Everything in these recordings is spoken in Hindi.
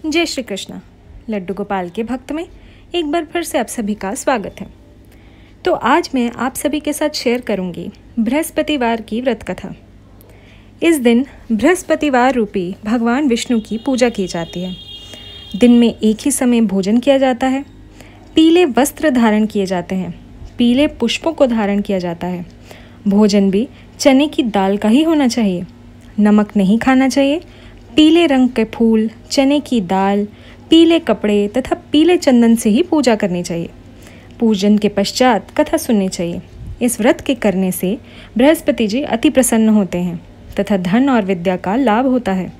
जय श्री कृष्ण। लड्डू गोपाल के भक्त में एक बार फिर से आप सभी का स्वागत है। तो आज मैं आप सभी के साथ शेयर करूंगी बृहस्पतिवार की व्रत कथा। इस दिन बृहस्पतिवार रूपी भगवान विष्णु की पूजा की जाती है। दिन में एक ही समय भोजन किया जाता है, पीले वस्त्र धारण किए जाते हैं, पीले पुष्पों को धारण किया जाता है। भोजन भी चने की दाल का ही होना चाहिए, नमक नहीं खाना चाहिए। पीले रंग के फूल, चने की दाल, पीले कपड़े तथा पीले चंदन से ही पूजा करनी चाहिए। पूजन के पश्चात कथा सुननी चाहिए। इस व्रत के करने से बृहस्पति जी अति प्रसन्न होते हैं तथा धन और विद्या का लाभ होता है।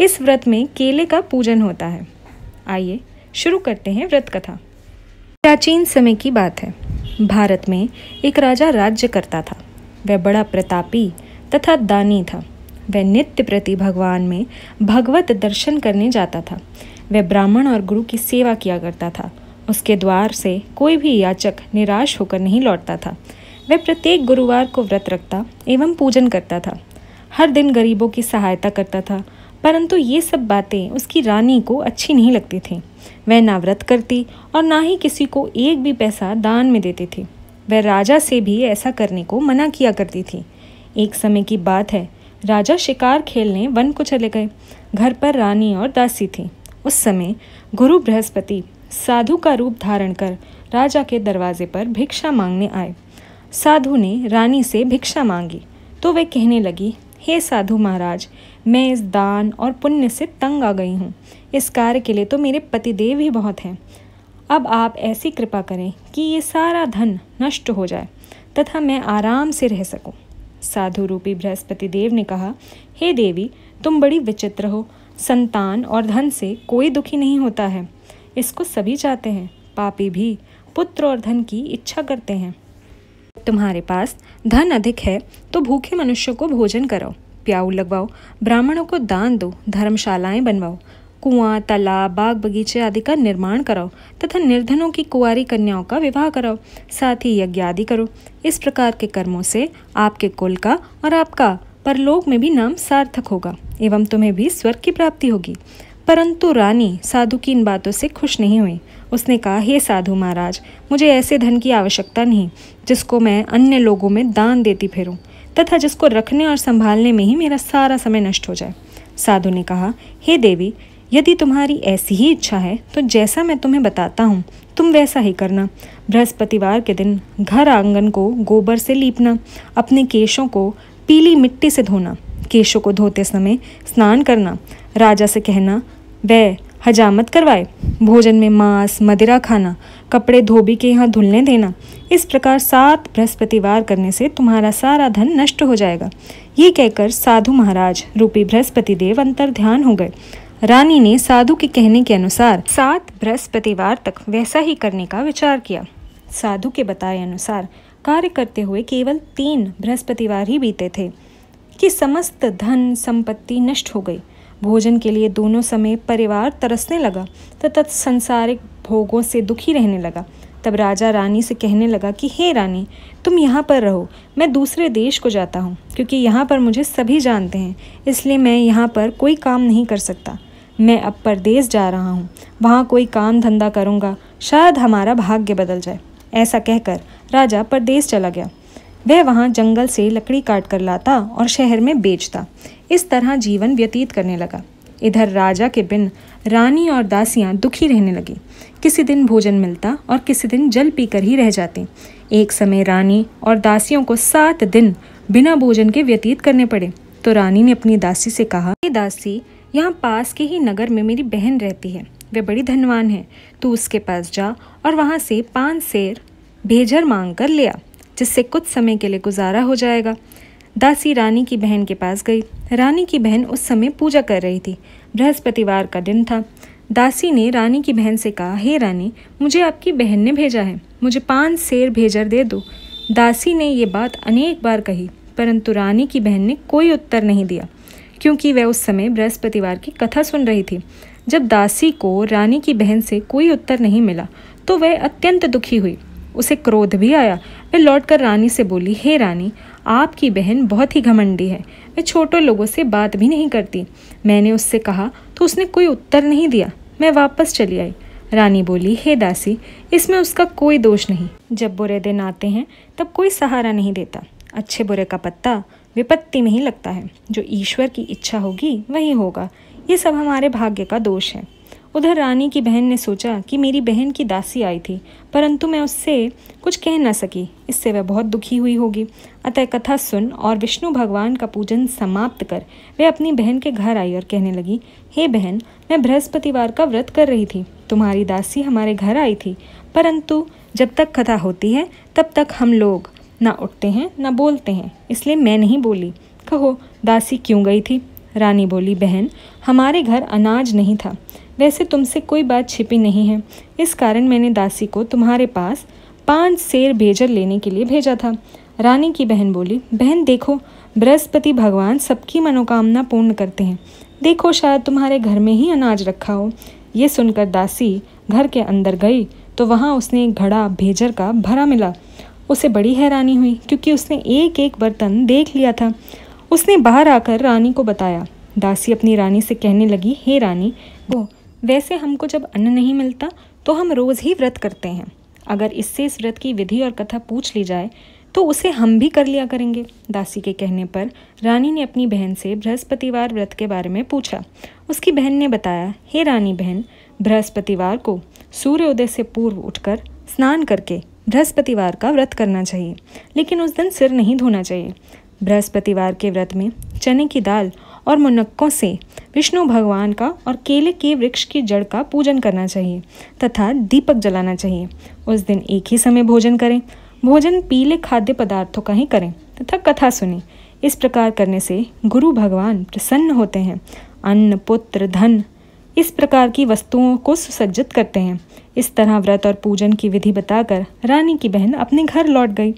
इस व्रत में केले का पूजन होता है। आइए शुरू करते हैं व्रत कथा। प्राचीन समय की बात है। भारत में एक राजा राज्य करता था। वह बड़ा प्रतापी तथा दानी था। वह नित्य प्रति भगवान में भगवत दर्शन करने जाता था। वह ब्राह्मण और गुरु की सेवा किया करता था। उसके द्वार से कोई भी याचक निराश होकर नहीं लौटता था। वह प्रत्येक गुरुवार को व्रत रखता एवं पूजन करता था। हर दिन गरीबों की सहायता करता था, परंतु ये सब बातें उसकी रानी को अच्छी नहीं लगती थीं। वह ना व्रत करती और ना ही किसी को एक भी पैसा दान में देती थी। वह राजा से भी ऐसा करने को मना किया करती थी। एक समय की बात है, राजा शिकार खेलने वन को चले गए। घर पर रानी और दासी थी। उस समय गुरु बृहस्पति साधु का रूप धारण कर राजा के दरवाजे पर भिक्षा मांगने आए। साधु ने रानी से भिक्षा मांगी तो वह कहने लगी, हे साधु महाराज, मैं इस दान और पुण्य से तंग आ गई हूँ। इस कार्य के लिए तो मेरे पतिदेव ही बहुत हैं। अब आप ऐसी कृपा करें कि ये सारा धन नष्ट हो जाए तथा मैं आराम से रह सकूं। साधु रूपी बृहस्पति देव ने कहा, हे देवी, तुम बड़ी विचित्र हो। संतान और धन से कोई दुखी नहीं होता है। इसको सभी चाहते हैं। पापी भी पुत्र और धन की इच्छा करते हैं। तुम्हारे पास धन अधिक है तो भूखे मनुष्यों को भोजन कराओ, प्याऊ लगवाओ, ब्राह्मणों को दान दो, धर्मशालाएं बनवाओ, कुआं, तालाब, बाग बगीचे आदि का निर्माण कराओ तथा निर्धनों की कुंवारी कन्याओं का विवाह कराओ। साथ ही यज्ञ आदि करो। इस प्रकार के कर्मों से आपके कुल का और आपका परलोक में भी नाम सार्थक होगा एवं तुम्हें भी स्वर्ग की प्राप्ति होगी। परंतु रानी साधु की इन बातों से खुश नहीं हुई। उसने कहा, हे साधु महाराज, मुझे ऐसे धन की आवश्यकता नहीं जिसको मैं अन्य लोगों में दान देती फिरूं तथा जिसको रखने और संभालने में ही मेरा सारा समय नष्ट हो जाए। साधु ने कहा, हे देवी, यदि तुम्हारी ऐसी ही इच्छा है तो जैसा मैं तुम्हें बताता हूँ तुम वैसा ही करना। बृहस्पतिवार के दिन घर आंगन को गोबर से लीपना, अपने केशों को पीली मिट्टी से धोना, केशों को धोते समय स्नान करना, राजा से कहना वह हजामत करवाए, भोजन में मांस मदिरा खाना, कपड़े धोबी के यहाँ धुलने देना। इस प्रकार 7 बृहस्पतिवार करने से तुम्हारा सारा धन नष्ट हो जाएगा। ये कहकर साधु महाराज रूपी बृहस्पति देव अंतर ध्यान हो गए। रानी ने साधु के कहने के अनुसार 7 बृहस्पतिवार तक वैसा ही करने का विचार किया। साधु के बताए अनुसार कार्य करते हुए केवल 3 बृहस्पतिवार ही बीते थे कि समस्त धन संपत्ति नष्ट हो गई। भोजन के लिए दोनों समय परिवार तरसने लगा तथा संसारिक भोगों से दुखी रहने लगा। तब राजा रानी से कहने लगा कि हे रानी, तुम यहाँ पर रहो, मैं दूसरे देश को जाता हूँ, क्योंकि यहाँ पर मुझे सभी जानते हैं, इसलिए मैं यहाँ पर कोई काम नहीं कर सकता। मैं अब परदेश जा रहा हूँ, वहाँ कोई काम धंधा करूँगा, शायद हमारा भाग्य बदल जाए। ऐसा कहकर राजा परदेश चला गया। वह वहाँ जंगल से लकड़ी काट कर लाता और शहर में बेचता। इस तरह जीवन व्यतीत करने लगा। इधर राजा के बिन रानी और दासियां दुखी रहने लगी। किसी दिन भोजन मिलता और किसी दिन जल पीकर ही रह जाती। एक समय रानी और दासियों को 7 दिन बिना भोजन के व्यतीत करने पड़े। तो रानी ने अपनी दासी से कहा, हे दासी, यहाँ पास के ही नगर में मेरी बहन रहती है। वह बड़ी धनवान है। तू उसके पास जा और वहाँ से 5 सेर भेजर मांग कर ले आ, जिससे कुछ समय के लिए गुजारा हो जाएगा। दासी रानी की बहन के पास गई। रानी की बहन उस समय पूजा कर रही थी। बृहस्पतिवार का दिन था। दासी ने रानी की बहन से कहा, हे रानी, मुझे आपकी बहन ने भेजा है, मुझे 5 सेर भेजर दे दो। दासी ने ये बात अनेक बार कही, परंतु रानी की बहन ने कोई उत्तर नहीं दिया, क्योंकि वह उस समय बृहस्पतिवार की कथा सुन रही थी। जब दासी को रानी की बहन से कोई उत्तर नहीं मिला तो वह अत्यंत दुखी हुई। उसे क्रोध भी आया। वह लौटकर रानी से बोली, हे रानी, आपकी बहन बहुत ही घमंडी है। वह छोटे लोगों से बात भी नहीं करती। मैंने उससे कहा तो उसने कोई उत्तर नहीं दिया। मैं वापस चली आई। रानी बोली, हे दासी, इसमें उसका कोई दोष नहीं। जब बुरे दिन आते हैं तब कोई सहारा नहीं देता। अच्छे बुरे का पत्ता विपत्ति में ही लगता है। जो ईश्वर की इच्छा होगी वही होगा। ये सब हमारे भाग्य का दोष है। उधर रानी की बहन ने सोचा कि मेरी बहन की दासी आई थी, परंतु मैं उससे कुछ कह न सकी। इससे वह बहुत दुखी हुई होगी। अतः कथा सुन और विष्णु भगवान का पूजन समाप्त कर वह अपनी बहन के घर आई और कहने लगी, हे बहन, मैं बृहस्पतिवार का व्रत कर रही थी। तुम्हारी दासी हमारे घर आई थी, परंतु जब तक कथा होती है तब तक हम लोग ना उठते हैं ना बोलते हैं, इसलिए मैं नहीं बोली। कहो, दासी क्यों गई थी? रानी बोली, बहन, हमारे घर अनाज नहीं था। वैसे तुमसे कोई बात छिपी नहीं है, इस कारण मैंने दासी को तुम्हारे पास 5 सेर भेजर लेने के लिए भेजा था। रानी की बहन बोली, बहन देखो, बृहस्पति भगवान सबकी मनोकामना पूर्ण करते हैं। देखो, शायद तुम्हारे घर में ही अनाज रखा हो। ये सुनकर दासी घर के अंदर गई तो वहाँ उसने एक घड़ा भेजर का भरा मिला। उसे बड़ी हैरानी हुई, क्योंकि उसने एक एक बर्तन देख लिया था। उसने बाहर आकर रानी को बताया। दासी अपनी रानी से कहने लगी, हे रानी, वैसे हमको जब अन्न नहीं मिलता तो हम रोज़ ही व्रत करते हैं। अगर इससे इस व्रत की विधि और कथा पूछ ली जाए तो उसे हम भी कर लिया करेंगे। दासी के कहने पर रानी ने अपनी बहन से बृहस्पतिवार व्रत के बारे में पूछा। उसकी बहन ने बताया, हे रानी बहन, बृहस्पतिवार को सूर्योदय से पूर्व उठकर स्नान करके बृहस्पतिवार का व्रत करना चाहिए, लेकिन उस दिन सिर नहीं धोना चाहिए। बृहस्पतिवार के व्रत में चने की दाल और मुनक्कों से विष्णु भगवान का और केले के वृक्ष की जड़ का पूजन करना चाहिए तथा दीपक जलाना चाहिए। उस दिन एक ही समय भोजन करें। भोजन पीले खाद्य पदार्थों का ही करें तथा कथा सुनें। इस प्रकार करने से गुरु भगवान प्रसन्न होते हैं। अन्न, पुत्र, धन, इस प्रकार की वस्तुओं को सुसज्जित करते हैं। इस तरह व्रत और पूजन की विधि बताकर रानी की बहन अपने घर लौट गई।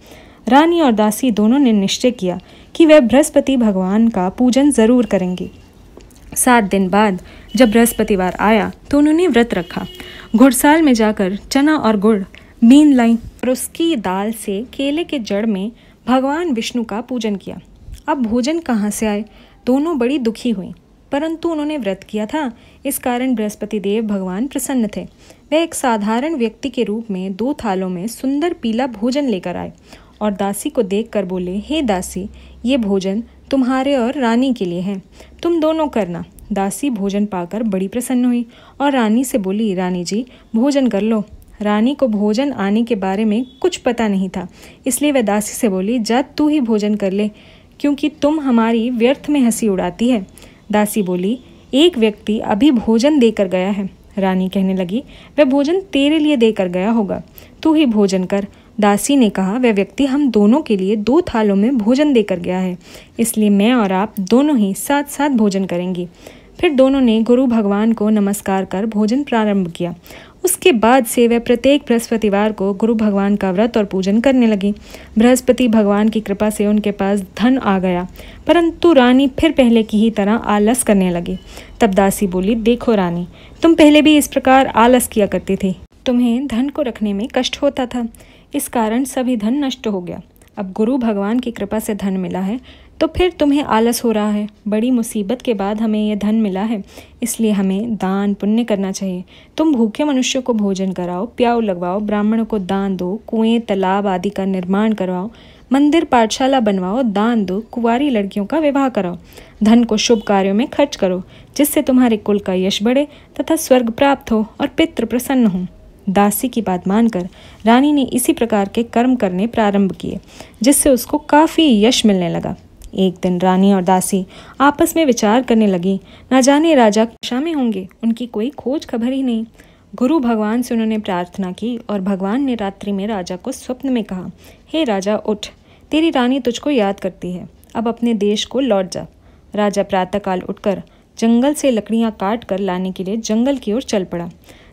रानी और दासी दोनों ने निश्चय किया कि वह बृहस्पति भगवान का पूजन जरूर करेंगी। 7 दिन बाद जब बृहस्पतिवार आया तो उन्होंने व्रत रखा। घुड़साल में जाकर चना और गुड़ बीन लाई और उसकी दाल से केले के जड़ में भगवान विष्णु का पूजन किया। अब भोजन कहाँ से आए? दोनों बड़ी दुखी हुई, परंतु उन्होंने व्रत किया था, इस कारण बृहस्पति देव भगवान प्रसन्न थे। वह एक साधारण व्यक्ति के रूप में 2 थालों में सुंदर पीला भोजन लेकर आए और दासी को देखकर बोले, हे दासी, ये भोजन तुम्हारे और रानी के लिए है, तुम दोनों करना। दासी भोजन पाकर बड़ी प्रसन्न हुई और रानी से बोली, रानी जी, भोजन कर लो। रानी को भोजन आने के बारे में कुछ पता नहीं था, इसलिए वह दासी से बोली, जा तू ही भोजन कर ले, क्योंकि तुम हमारी व्यर्थ में हंसी उड़ाती है। दासी बोली, एक व्यक्ति अभी भोजन देकर गया है। रानी कहने लगी, वह भोजन तेरे लिए देकर गया होगा, तू ही भोजन कर। दासी ने कहा, वह व्यक्ति हम दोनों के लिए 2 थालों में भोजन देकर गया है, इसलिए मैं और आप दोनों ही साथ साथ भोजन करेंगी। फिर दोनों ने गुरु भगवान को नमस्कार कर भोजन प्रारंभ किया। उसके बाद से वह प्रत्येक बृहस्पतिवार को गुरु भगवान का व्रत और पूजन करने लगी। बृहस्पति भगवान की कृपा से उनके पास धन आ गया, परंतु रानी फिर पहले की ही तरह आलस करने लगी। तब दासी बोली, देखो रानी, तुम पहले भी इस प्रकार आलस किया करती थी। तुम्हें धन को रखने में कष्ट होता था, इस कारण सभी धन नष्ट हो गया। अब गुरु भगवान की कृपा से धन मिला है तो फिर तुम्हें आलस हो रहा है। बड़ी मुसीबत के बाद हमें यह धन मिला है, इसलिए हमें दान पुण्य करना चाहिए। तुम भूखे मनुष्यों को भोजन कराओ, प्याऊ लगवाओ, ब्राह्मणों को दान दो, कुएं तालाब आदि का निर्माण करवाओ, मंदिर पाठशाला बनवाओ, दान दो, कुंवारी लड़कियों का विवाह कराओ। धन को शुभ कार्यों में खर्च करो, जिससे तुम्हारे कुल का यश बढ़े तथा स्वर्ग प्राप्त हो और पितृ प्रसन्न हो। दासी की बात मानकर रानी ने इसी प्रकार के कर्म करने प्रारंभ किए, जिससे उसको काफ़ी यश मिलने लगा। एक दिन रानी और दासी आपस में विचार करने लगी, न जाने राजा कक्षा में होंगे, उनकी कोई खोज खबर ही नहीं। गुरु भगवान से उन्होंने प्रार्थना की और भगवान ने रात्रि में राजा को स्वप्न में कहा, हे राजा उठ, तेरी रानी तुझको याद करती है, अब अपने देश को लौट जा। राजा प्रातःकाल उठकर जंगल से लकड़ियाँ काट कर लाने के लिए जंगल की ओर चल पड़ा।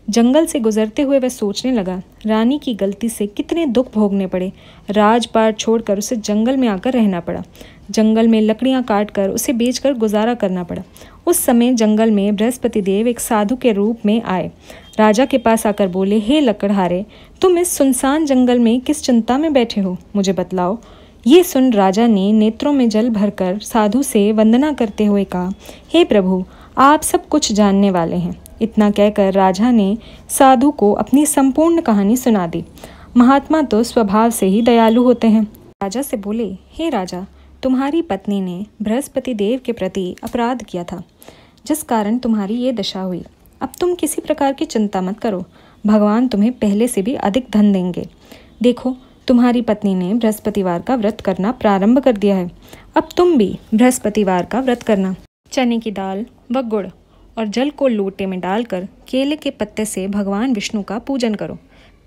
जंगल से गुजरते हुए वह सोचने लगा, रानी की गलती से कितने दुख भोगने पड़े। राजपाट छोड़कर उसे जंगल में आकर रहना पड़ा। जंगल में लकड़ियां काटकर उसे बेचकर गुजारा करना पड़ा। उस समय जंगल में बृहस्पति देव एक साधु के रूप में आए। राजा के पास आकर बोले, हे लकड़हारे, तुम इस सुनसान जंगल में किस चिंता में बैठे हो, मुझे बतलाओ। ये सुन राजा ने नेत्रों में जल भरकर साधु से वंदना करते हुए कहा, हे प्रभु, आप सब कुछ जानने वाले हैं। इतना कहकर राजा ने साधु को अपनी संपूर्ण कहानी सुना दी। महात्मा तो स्वभाव से ही दयालु होते हैं। राजा से बोले, हे राजा, तुम्हारी पत्नी ने बृहस्पति देव के प्रति अपराध किया था, जिस कारण तुम्हारी ये दशा हुई। अब तुम किसी प्रकार की चिंता मत करो, भगवान तुम्हें पहले से भी अधिक धन देंगे। देखो, तुम्हारी पत्नी ने बृहस्पतिवार का व्रत करना प्रारंभ कर दिया है। अब तुम भी बृहस्पतिवार का व्रत करना। चने की दाल व गुड़ और जल को लोटे में डालकर केले के पत्ते से भगवान विष्णु का पूजन करो।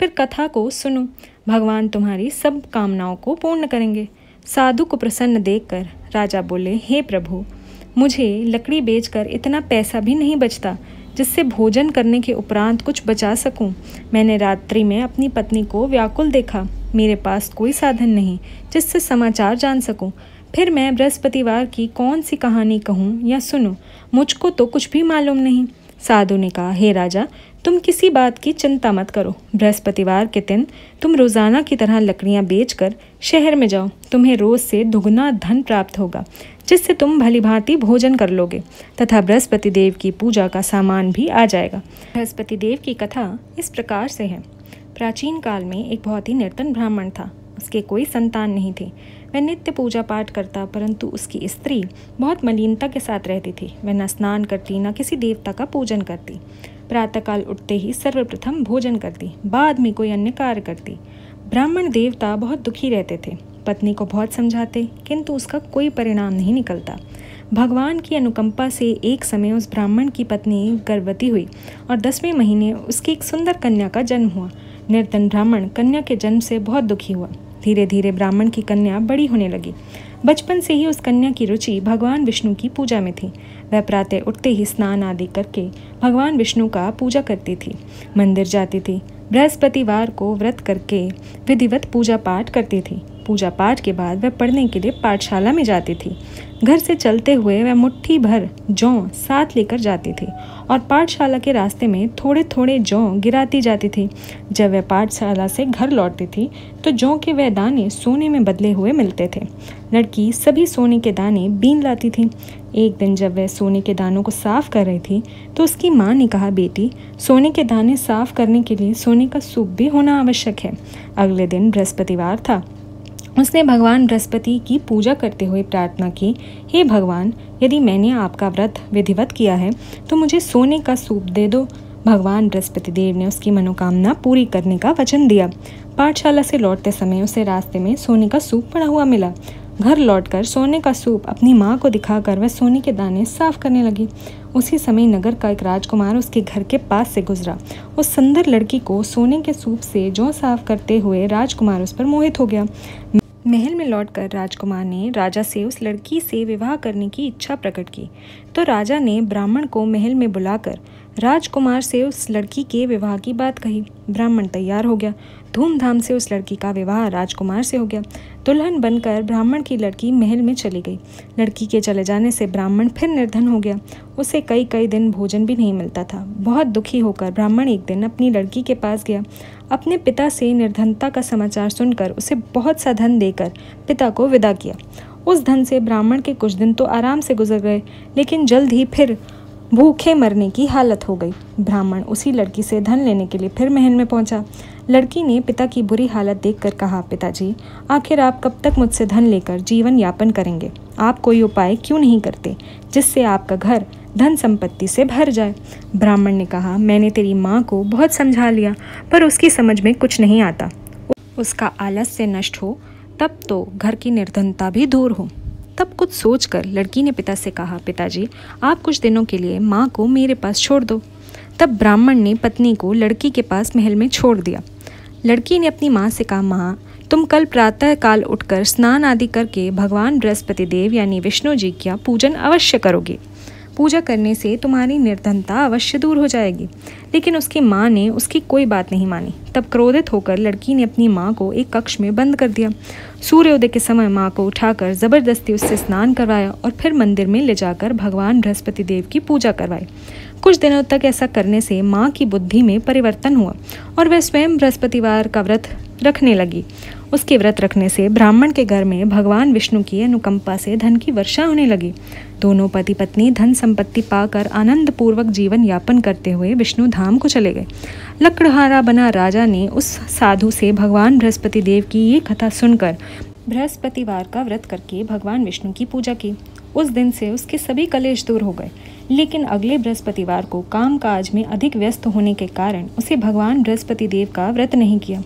फिर कथा को सुनो, भगवान तुम्हारी सब कामनाओं को पूर्ण करेंगे। साधु को प्रसन्न देखकर राजा बोले, हे प्रभु, मुझे लकड़ी बेचकर इतना पैसा भी नहीं बचता जिससे भोजन करने के उपरांत कुछ बचा सकूं। मैंने रात्रि में अपनी पत्नी को व्याकुल देखा। मेरे पास कोई साधन नहीं जिससे समाचार जान सकूं। फिर मैं बृहस्पतिवार की कौन सी कहानी कहूं या सुनूं? मुझको तो कुछ भी मालूम नहीं। साधु ने कहा, हे राजा, तुम किसी बात की चिंता मत करो। बृहस्पतिवार के दिन तुम रोजाना की तरह लकड़ियां बेचकर शहर में जाओ। तुम्हें रोज से दुगना धन प्राप्त होगा, जिससे तुम भलीभांति भोजन कर लोगे तथा बृहस्पति देव की पूजा का सामान भी आ जाएगा। बृहस्पति देव की कथा इस प्रकार से है। प्राचीन काल में एक बहुत ही निर्धन ब्राह्मण था। उसके कोई संतान नहीं थी। वह नित्य पूजा पाठ करता, परंतु उसकी स्त्री बहुत मलिनता के साथ रहती थी। वह न स्नान करती, न किसी देवता का पूजन करती। प्रातःकाल उठते ही सर्वप्रथम भोजन करती, बाद में कोई अन्य कार्य करती। ब्राह्मण देवता बहुत दुखी रहते थे। पत्नी को बहुत समझाते, किंतु उसका कोई परिणाम नहीं निकलता। भगवान की अनुकंपा से एक समय उस ब्राह्मण की पत्नी गर्भवती हुई और 10वें महीने उसकी एक सुंदर कन्या का जन्म हुआ। निर्धन ब्राह्मण कन्या के जन्म से बहुत दुखी हुआ। धीरे धीरे ब्राह्मण की कन्या बड़ी होने लगी। बचपन से ही उस कन्या की रुचि भगवान विष्णु की पूजा में थी। वह प्रातः उठते ही स्नान आदि करके भगवान विष्णु का पूजा करती थी, मंदिर जाती थी। बृहस्पतिवार को व्रत करके विधिवत पूजा पाठ करती थी। पूजा पाठ के बाद वह पढ़ने के लिए पाठशाला में जाती थी। घर से चलते हुए वह मुट्ठी भर जौ साथ लेकर जाती थी और पाठशाला के रास्ते में थोड़े थोड़े जौ गिराती जाती थी। जब वह पाठशाला से घर लौटती थी तो जौ के वह दाने सोने में बदले हुए मिलते थे। लड़की सभी सोने के दाने बीन लाती थी। एक दिन जब वह सोने के दानों को साफ कर रही थी तो उसकी माँ ने कहा, बेटी, सोने के दाने साफ करने के लिए सोने का सूप भी होना आवश्यक है। अगले दिन बृहस्पतिवार था। उसने भगवान बृहस्पति की पूजा करते हुए प्रार्थना की, हे भगवान, यदि मैंने आपका व्रत विधिवत किया है तो मुझे सोने का सूप दे दो। भगवान बृहस्पति देव ने उसकी मनोकामना पूरी करने का वचन दिया। पाठशाला से लौटते समय उसे रास्ते में सोने का सूप पड़ा हुआ मिला। घर लौटकर सोने का सूप अपनी माँ को दिखाकर वह सोने के दाने साफ करने लगी। उसी समय नगर का एक राजकुमार उसके घर के पास से गुजरा। उस सुंदर लड़की को सोने के सूप से जौ साफ करते हुए राजकुमार उस पर मोहित हो गया। महल में लौटकर राजकुमार ने राजा से उस लड़की से विवाह करने की इच्छा प्रकट की। तो राजा ने ब्राह्मण को महल में बुलाकर राजकुमार से उस लड़की के विवाह की बात कही। ब्राह्मण तैयार हो गया। धूमधाम से उस लड़की का विवाह राजकुमार से हो गया। दुल्हन बनकर ब्राह्मण की लड़की महल में चली गई। लड़की के चले जाने से ब्राह्मण फिर निर्धन हो गया। उसे कई कई दिन भोजन भी नहीं मिलता था। बहुत दुखी होकर ब्राह्मण एक दिन अपनी लड़की के पास गया। अपने पिता से निर्धनता का समाचार सुनकर उसे बहुत सा धन देकर पिता को विदा किया। उस धन से ब्राह्मण के कुछ दिन तो आराम से गुजर गए, लेकिन जल्द ही फिर भूखे मरने की हालत हो गई। ब्राह्मण उसी लड़की से धन लेने के लिए फिर महल में पहुंचा। लड़की ने पिता की बुरी हालत देखकर कहा, पिताजी, आखिर आप कब तक मुझसे धन लेकर जीवन यापन करेंगे? आप कोई उपाय क्यों नहीं करते जिससे आपका घर धन संपत्ति से भर जाए? ब्राह्मण ने कहा, मैंने तेरी माँ को बहुत समझा लिया, पर उसकी समझ में कुछ नहीं आता। उसका आलस्य नष्ट हो तब तो घर की निर्धनता भी दूर हो। तब कुछ सोचकर लड़की ने पिता से कहा, पिताजी, आप कुछ दिनों के लिए माँ को मेरे पास छोड़ दो। तब ब्राह्मण ने पत्नी को लड़की के पास महल में छोड़ दिया। लड़की ने अपनी माँ से कहा, माँ, तुम कल प्रातः काल उठकर स्नान आदि करके भगवान बृहस्पति देव यानी विष्णु जी का पूजन अवश्य करोगे। पूजा करने से तुम्हारी निर्धनता अवश्य दूर हो जाएगी। लेकिन उसकी माँ ने उसकी कोई बात नहीं मानी। तब क्रोधित होकर लड़की ने अपनी माँ को एक कक्ष में बंद कर दिया। सूर्योदय के समय माँ को उठाकर जबरदस्ती उससे स्नान करवाया और फिर मंदिर में ले जाकर भगवान बृहस्पति देव की पूजा करवाई। कुछ दिनों तक ऐसा करने से माँ की बुद्धि में परिवर्तन हुआ और वह स्वयं बृहस्पतिवार का व्रत रखने लगी। उसके व्रत रखने से ब्राह्मण के घर में भगवान विष्णु की अनुकंपा से धन की वर्षा होने लगी। दोनों पति पत्नी धन संपत्ति पाकर आनंद पूर्वक जीवन यापन करते हुए विष्णु धाम को चले गए। लकड़हारा बना राजा ने उस साधु से भगवान बृहस्पति देव की ये कथा सुनकर बृहस्पतिवार का व्रत करके भगवान विष्णु की पूजा की। उस दिन से उसके सभी कलेश दूर हो गए। लेकिन अगले बृहस्पतिवार को कामकाज में अधिक व्यस्त होने के कारण उसे भगवान बृहस्पति देव का व्रत नहीं किया।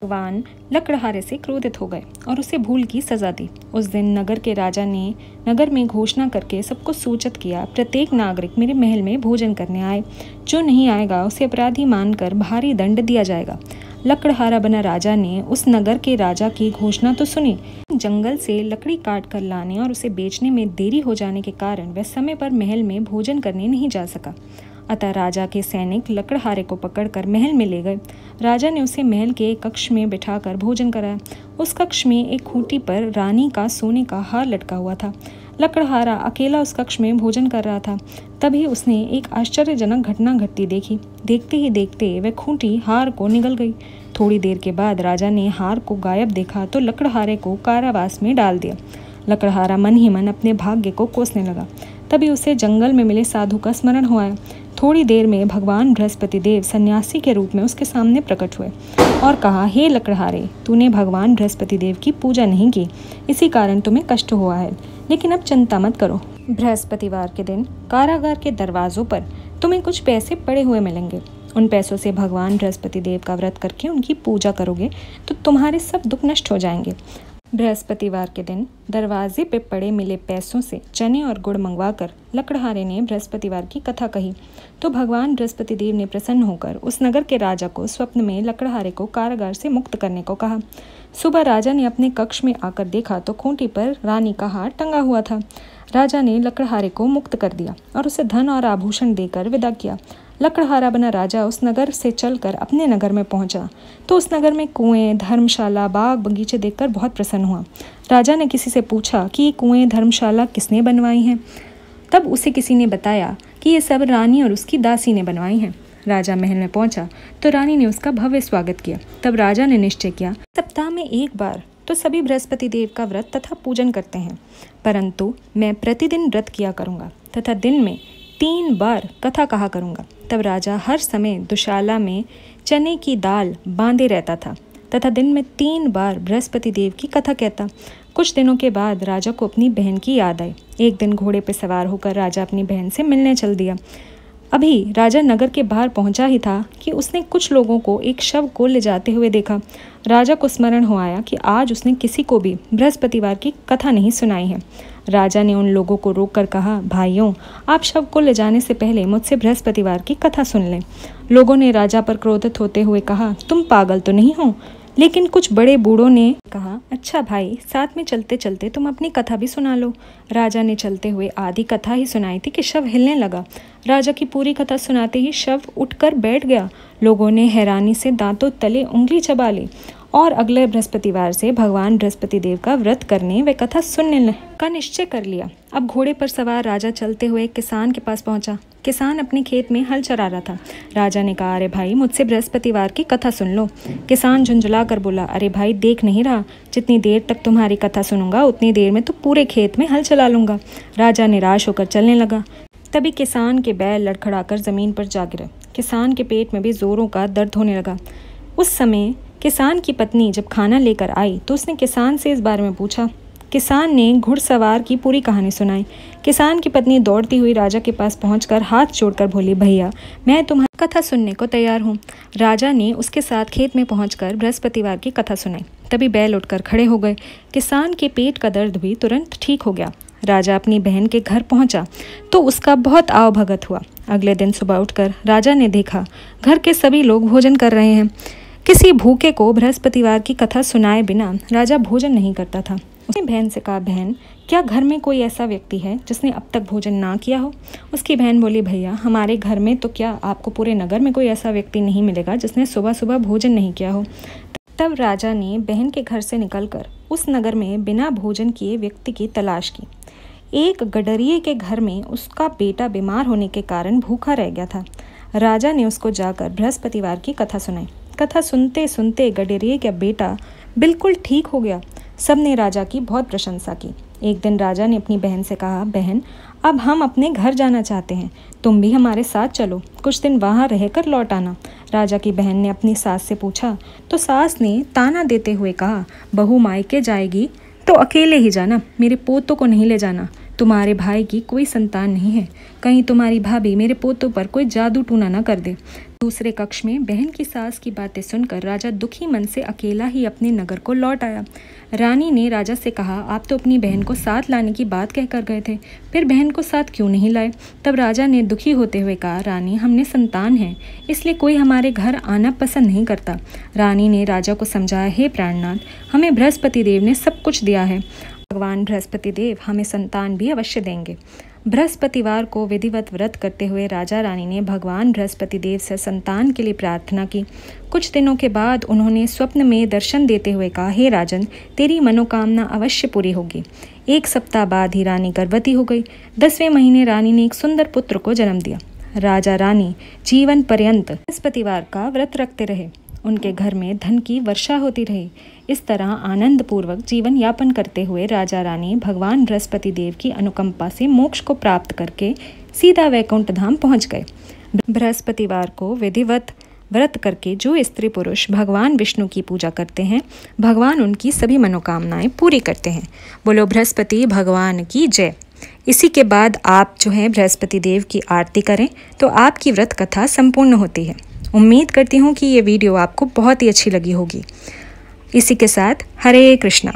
भगवान लकड़हारे से क्रोधित हो गए और उसे भूल की सजा दी। उस दिन नगर के राजा ने नगर में घोषणा करके सबको सूचित किया, प्रत्येक नागरिक मेरे महल में भोजन करने आए। जो नहीं आएगा उसे अपराधी मानकर भारी दंड दिया जाएगा। लकड़हारा बना राजा ने उस नगर के राजा की घोषणा तो सुनी, जंगल से लकड़ी काट कर लाने और उसे बेचने में देरी हो जाने के कारण वह समय पर महल में भोजन करने नहीं जा सका। अतः राजा के सैनिक लकड़हारे को पकड़कर महल में ले गए। राजा ने उसे महल के एक कक्ष में बिठाकर भोजन कराया। उस कक्ष में एक खूंटी पर रानी का सोने का हार लटका हुआ था। लकड़हारा अकेला उस कक्ष में भोजन कर रहा था। तभी उसने एक आश्चर्यजनक घटना घटती देखी। देखते ही देखते वह खूंटी हार को निगल गई। थोड़ी देर के बाद राजा ने हार को गायब देखा तो लकड़हारे को कारावास में डाल दिया। लकड़हारा मन ही मन अपने भाग्य को कोसने लगा। तभी उसे जंगल में मिले साधु का स्मरण हुआ। थोड़ी देर में भगवान बृहस्पति देव सन्यासी के रूप में उसके सामने प्रकट हुए और कहा, हे लकड़हारे, तूने भगवान बृहस्पति देव की पूजा नहीं की, इसी कारण तुम्हें कष्ट हुआ है। लेकिन अब चिंता मत करो। बृहस्पतिवार के दिन कारागार के दरवाजों पर तुम्हें कुछ पैसे पड़े हुए मिलेंगे। उन पैसों से भगवान बृहस्पति देव का व्रत करके उनकी पूजा करोगे तो तुम्हारे सब दुख नष्ट हो जाएंगे। बृहस्पतिवार के दिन दरवाजे पे पड़े मिले पैसों से चने और गुड़ मंगवाकर लकड़हारे ने बृहस्पतिवार की कथा कही तो भगवान बृहस्पति देव ने प्रसन्न होकर उस नगर के राजा को स्वप्न में लकड़हारे को कारागार से मुक्त करने को कहा। सुबह राजा ने अपने कक्ष में आकर देखा तो खूंटी पर रानी का हार टंगा हुआ था। राजा ने लकड़हारे को मुक्त कर दिया और उसे धन और आभूषण देकर विदा किया। लकड़हारा बना राजा उस नगर से चलकर अपने नगर में पहुंचा तो उस नगर में कुएं, धर्मशाला, बाग बगीचे देखकर बहुत प्रसन्न हुआ। राजा ने किसी से पूछा कि ये कुएं, धर्मशाला किसने बनवाई हैं? तब उसे किसी ने बताया कि ये सब रानी और उसकी दासी ने बनवाई हैं। राजा महल में पहुंचा तो रानी ने उसका भव्य स्वागत किया। तब राजा ने निश्चय किया, सप्ताह में एक बार तो सभी बृहस्पति देव का व्रत तथा पूजन करते हैं, परंतु मैं प्रतिदिन व्रत किया करूँगा तथा दिन में 3 बार कथा कहा करूँगा। तब राजा हर समय दुशाला में चने की दाल बांधे रहता था तथा दिन में 3 बार बृहस्पति देव की कथा कहता। कुछ दिनों के बाद राजा को अपनी बहन की याद आई। एक दिन घोड़े पर सवार होकर राजा अपनी बहन से मिलने चल दिया। अभी राजा नगर के बाहर पहुंचा ही था कि उसने कुछ लोगों को एक शव को ले जाते हुए देखा। राजा को स्मरण हो आया कि आज उसने किसी को भी बृहस्पतिवार की कथा नहीं सुनाई है। राजा ने उन लोगों को रोककर कहा, भाइयों, आप शव को ले जाने से पहले मुझसे बृहस्पतिवार की कथा सुन लें। लोगों ने राजा पर क्रोधित होते हुए कहा, तुम पागल तो नहीं हो? लेकिन कुछ बड़े बूढ़ों ने कहा, अच्छा भाई, साथ में चलते चलते तुम अपनी कथा भी सुना लो। राजा ने चलते हुए आधी कथा ही सुनाई थी कि शव हिलने लगा। राजा की पूरी कथा सुनाते ही शव उठकर बैठ गया। लोगों ने हैरानी से दांतों तले उंगली चबा ली और अगले बृहस्पतिवार से भगवान बृहस्पति देव का व्रत करने व कथा सुनने का निश्चय कर लिया। अब घोड़े पर सवार राजा चलते हुए किसान के पास पहुंचा। किसान अपने खेत में हल चरा रहा था। राजा ने कहा, अरे भाई, मुझसे बृहस्पतिवार की कथा सुन लो। किसान झुंझुला कर बोला, अरे भाई, देख नहीं रहा, जितनी देर तक तुम्हारी कथा सुनूंगा उतनी देर में तो पूरे खेत में हल चला लूंगा। राजा निराश होकर चलने लगा। तभी किसान के बैल लड़खड़ाकर जमीन पर जा गिरे। किसान के पेट में भी जोरों का दर्द होने लगा। उस समय किसान की पत्नी जब खाना लेकर आई तो उसने किसान से इस बारे में पूछा। किसान ने घुड़सवार की पूरी कहानी सुनाई। किसान की पत्नी दौड़ती हुई राजा के पास पहुंचकर हाथ जोड़कर बोली, भैया, मैं तुम्हारी कथा सुनने को तैयार हूँ। राजा ने उसके साथ खेत में पहुंचकर बृहस्पतिवार की कथा सुनाई। तभी बैल उठकर खड़े हो गए। किसान के पेट का दर्द भी तुरंत ठीक हो गया। राजा अपनी बहन के घर पहुंचा तो उसका बहुत आवभगत हुआ। अगले दिन सुबह उठकर राजा ने देखा घर के सभी लोग भोजन कर रहे हैं। किसी भूखे को बृहस्पतिवार की कथा सुनाए बिना राजा भोजन नहीं करता था। उसने बहन से कहा, बहन, क्या घर में कोई ऐसा व्यक्ति है जिसने अब तक भोजन ना किया हो? उसकी बहन बोली, भैया, हमारे घर में तो क्या, आपको पूरे नगर में कोई ऐसा व्यक्ति नहीं मिलेगा जिसने सुबह सुबह भोजन नहीं किया हो। तब राजा ने बहन के घर से निकलकर उस नगर में बिना भोजन किए व्यक्ति की तलाश की। एक गडरिये के घर में उसका बेटा बीमार होने के कारण भूखा रह गया था। राजा ने उसको जाकर बृहस्पतिवार की कथा सुनाई। कथा सुनते सुनते गडेरिया का बेटा बिल्कुल ठीक हो गया। सबने राजा की बहुत प्रशंसा की। एक दिन राजा ने अपनी बहन से कहा, बहन, अब हम अपने घर जाना चाहते हैं, तुम भी हमारे साथ चलो, कुछ दिन वहाँ रहकर लौट आना। राजा की बहन ने अपनी सास से पूछा तो सास ने ताना देते हुए कहा, बहू मायके जाएगी तो अकेले ही जाना, मेरे पोतों को नहीं ले जाना। तुम्हारे भाई की कोई संतान नहीं है, कहीं तुम्हारी भाभी मेरे पोतों पर कोई जादू टूना न कर दे। दूसरे कक्ष में बहन की सास की बातें सुनकर राजा दुखी मन से अकेला ही अपने नगर को लौट आया। रानी ने राजा से कहा, आप तो अपनी बहन को साथ लाने की बात कहकर गए थे, फिर बहन को साथ क्यों नहीं लाए? तब राजा ने दुखी होते हुए कहा, रानी, हमने संतान है, इसलिए कोई हमारे घर आना पसंद नहीं करता। रानी ने राजा को समझाया, हे प्राणनाथ, हमें बृहस्पति देव ने सब कुछ दिया है, भगवान बृहस्पति देव हमें संतान भी अवश्य देंगे। बृहस्पतिवार को विधिवत व्रत करते हुए राजा रानी ने भगवान बृहस्पति देव से संतान के लिए प्रार्थना की। कुछ दिनों के बाद उन्होंने स्वप्न में दर्शन देते हुए कहा, हे राजन, तेरी मनोकामना अवश्य पूरी होगी। 1 सप्ताह बाद ही रानी गर्भवती हो गई। 10वें महीने रानी ने एक सुंदर पुत्र को जन्म दिया। राजा रानी जीवन पर्यंत बृहस्पतिवार का व्रत रखते रहे। उनके घर में धन की वर्षा होती रही। इस तरह आनंद पूर्वक जीवन यापन करते हुए राजा रानी भगवान बृहस्पति देव की अनुकंपा से मोक्ष को प्राप्त करके सीधा वैकुंठ धाम पहुंच गए। बृहस्पतिवार को विधिवत व्रत करके जो स्त्री पुरुष भगवान विष्णु की पूजा करते हैं, भगवान उनकी सभी मनोकामनाएं पूरी करते हैं। बोलो बृहस्पति भगवान की जय। इसी के बाद आप जो है बृहस्पति देव की आरती करें तो आपकी व्रत कथा संपूर्ण होती है। उम्मीद करती हूँ कि ये वीडियो आपको बहुत ही अच्छी लगी होगी। इसी के साथ हरे कृष्णा।